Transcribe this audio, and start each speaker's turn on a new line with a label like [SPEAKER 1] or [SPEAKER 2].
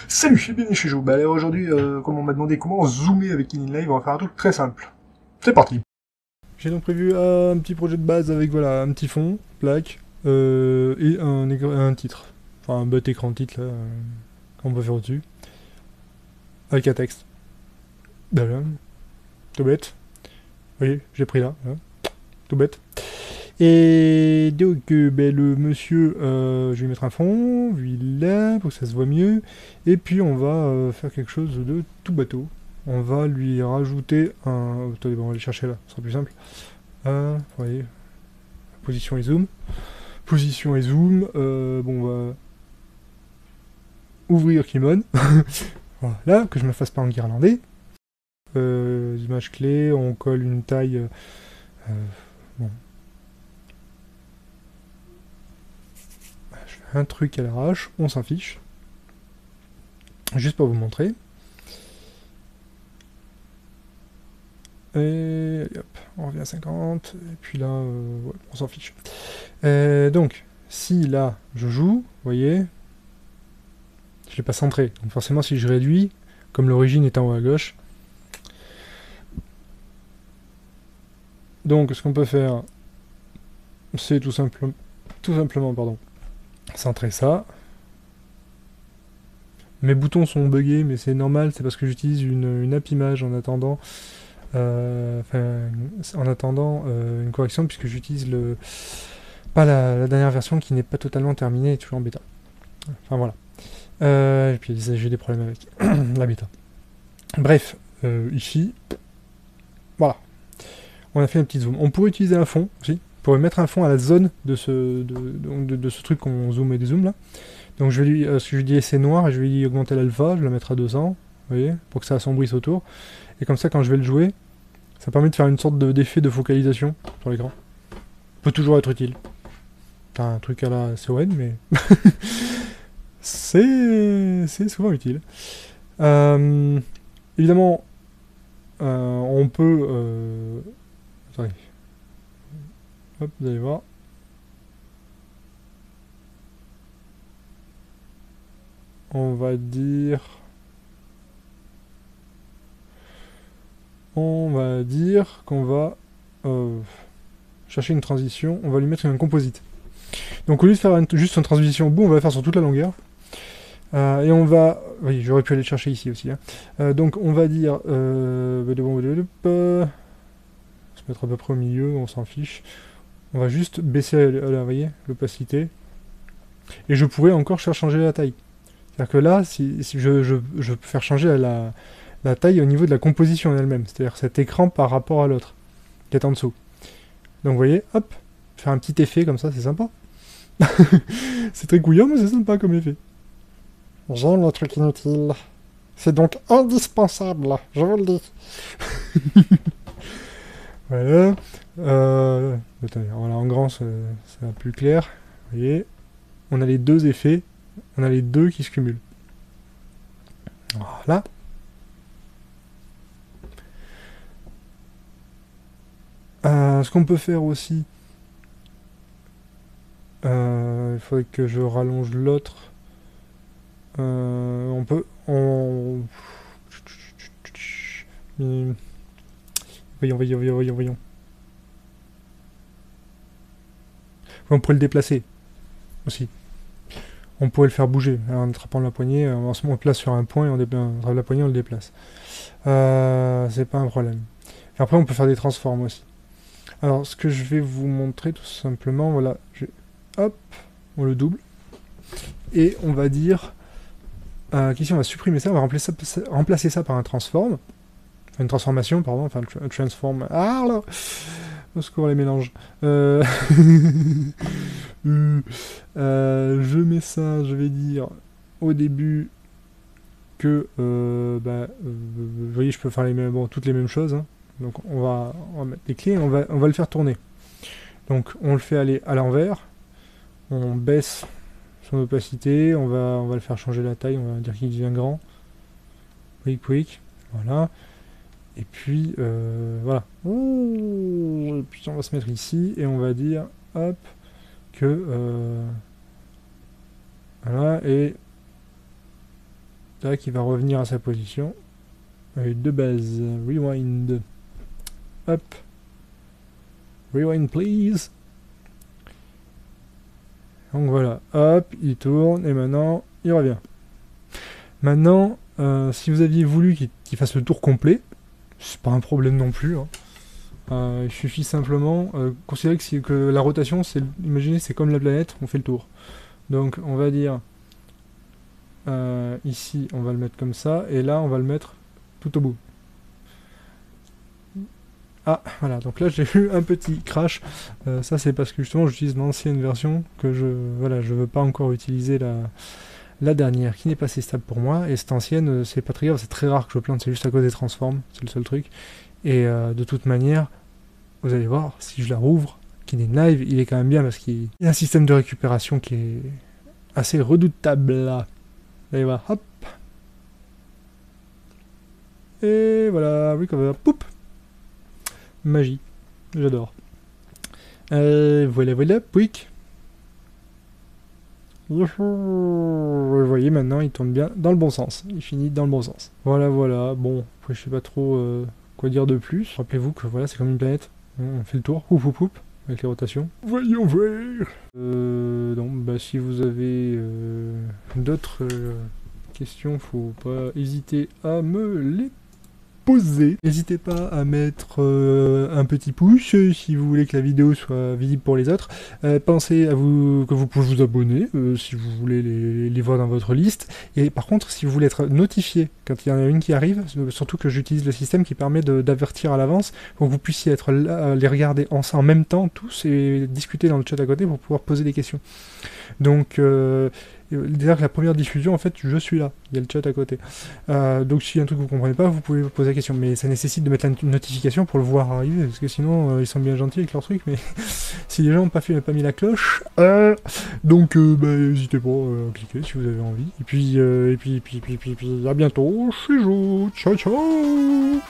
[SPEAKER 1] Salut, bienvenue chez Joe. Bah, alors aujourd'hui, comme on m'a demandé comment zoomer avec InLive, on va faire un truc très simple. C'est parti. J'ai donc prévu un petit projet de base avec voilà un petit fond, plaque, et un titre. Enfin un bête écran titre là, qu'on peut faire au-dessus. Avec un texte. Voilà, tout bête. Vous voyez, j'ai pris là, hein, tout bête. Et donc, ben, le monsieur, je vais lui mettre un fond, lui là, pour que ça se voit mieux. Et puis, on va faire quelque chose de tout bateau. On va lui rajouter un... Attendez, bon, on va aller chercher là, ce sera plus simple. Vous voyez, position et zoom. Position et zoom. Bon, on va ouvrir Kimon. Voilà, que je me fasse pas en guirlandais. Image clé, on colle une taille... bon, je fais un truc à l'arrache, on s'en fiche. Juste pour vous montrer. Et hop, on revient à 50, et puis là, ouais, on s'en fiche. Donc, si là, je joue, vous voyez, je l'ai pas centré. Donc forcément, si je réduis, comme l'origine est en haut à gauche, donc ce qu'on peut faire, c'est tout simplement, pardon, centrer ça. Mes boutons sont buggés, mais c'est normal, c'est parce que j'utilise une app image en attendant, une correction, puisque j'utilise pas la dernière version qui n'est pas totalement terminée et toujours en bêta. Enfin voilà. Et puis j'ai des problèmes avec la bêta. Bref, ici, voilà. On a fait un petit zoom. On pourrait utiliser un fond aussi. On pourrait mettre un fond à la zone de ce truc qu'on zoom et dézoome là. Donc je vais lui, ce que je lui dis c'est noir et je vais lui augmenter l'alpha, je vais la mettre à 200, vous voyez, pour que ça assombrisse autour. Et comme ça, quand je vais le jouer, ça permet de faire une sorte d'effet de focalisation sur l'écran. Peut toujours être utile. T'as un truc à la CON, mais c'est souvent utile. Euh, Évidemment, on peut... attendez. Hop, vous allez voir. On va dire... qu'on va chercher une transition. On va lui mettre un composite. Donc au lieu de faire juste une transition bout, on va la faire sur toute la longueur. Et on va... Oui, j'aurais pu aller le chercher ici aussi. Hein. Donc on va dire... se mettre à peu près au milieu, on s'en fiche. On va juste baisser, vous voyez, l'opacité. Et je pourrais encore faire changer la taille. C'est-à-dire que là, si je peux faire changer la taille au niveau de la composition en elle-même. C'est-à-dire cet écran par rapport à l'autre, qui est en dessous. Donc vous voyez, hop, faire un petit effet comme ça, c'est sympa. C'est très couillon, mais c'est sympa comme effet.
[SPEAKER 2] J'aime les trucs inutiles. C'est donc indispensable, je vous le dis.
[SPEAKER 1] Voilà. Attendez, voilà, en grand, c'est plus clair. Vous voyez, on a les deux effets, on a les deux qui se cumulent. Voilà. Ce qu'on peut faire aussi, il faudrait que je rallonge l'autre. On peut... Voyons. On pourrait le déplacer aussi. On pourrait le faire bouger en attrapant la poignée. On se place sur un point et on attrape la poignée, on le déplace. C'est pas un problème. Et après, on peut faire des transformes aussi. Alors, ce que je vais vous montrer tout simplement, voilà, hop, on le double. Et on va dire qu'ici, on va supprimer ça, on va remplacer ça par un transform. Une transformation, pardon, enfin, un transform. Ah là, au secours, les mélanges. Je mets ça, je vais dire au début que, vous voyez, je peux faire toutes les mêmes choses. Hein. Donc on va mettre les clés, on va le faire tourner. Donc on le fait aller à l'envers, on baisse son opacité, on va le faire changer la taille, on va dire qu'il devient grand. Quick, voilà. Et puis voilà. Et puis on va se mettre ici et on va dire hop que voilà et Tac, il va revenir à sa position. De base, rewind. Hop. Rewind please. Donc voilà, hop, il tourne et maintenant il revient. Maintenant, si vous aviez voulu qu'il fasse le tour complet, c'est pas un problème non plus. Il suffit simplement considérer que la rotation, imaginez, c'est comme la planète, on fait le tour. Donc on va dire ici, on va le mettre comme ça, et là on va le mettre tout au bout. Ah, voilà, donc là j'ai eu un petit crash. Ça c'est parce que justement j'utilise l'ancienne version que je veux pas encore utiliser la dernière qui n'est pas assez stable pour moi. Et cette ancienne, c'est pas très grave, c'est très rare que je plante, c'est juste à cause des transforms, c'est le seul truc. Et de toute manière, vous allez voir, si je la rouvre, Kdenlive, il est quand même bien parce qu'il y a un système de récupération qui est assez redoutable là. Vous allez voir, hop. Et voilà, recover, poup. Magie, j'adore. Voilà, pouic. Vous voyez, maintenant il tourne bien dans le bon sens. Il finit dans le bon sens. Voilà, bon, après, je sais pas trop quoi dire de plus. Rappelez-vous que voilà, c'est comme une planète. On fait le tour, avec les rotations. Voyons voir. Donc, bah, si vous avez d'autres questions, faut pas hésiter à me les poser. N'hésitez pas à mettre un petit pouce si vous voulez que la vidéo soit visible pour les autres. Pensez que vous pouvez vous abonner si vous voulez les voir dans votre liste. Et par contre, si vous voulez être notifié quand il y en a une qui arrive, surtout que j'utilise le système qui permet d'avertir à l'avance pour que vous puissiez être là, les regarder en même temps tous et discuter dans le chat à côté pour pouvoir poser des questions. Donc déjà que la première diffusion, en fait, je suis là, il y a le chat à côté. Donc s'il y a un truc que vous comprenez pas, vous pouvez poser la question, mais ça nécessite de mettre la notification pour le voir arriver, parce que sinon ils sont bien gentils avec leur truc, mais si les gens n'ont pas mis la cloche, donc bah, n'hésitez pas à cliquer si vous avez envie. Et puis à bientôt chez Jo, ciao ciao.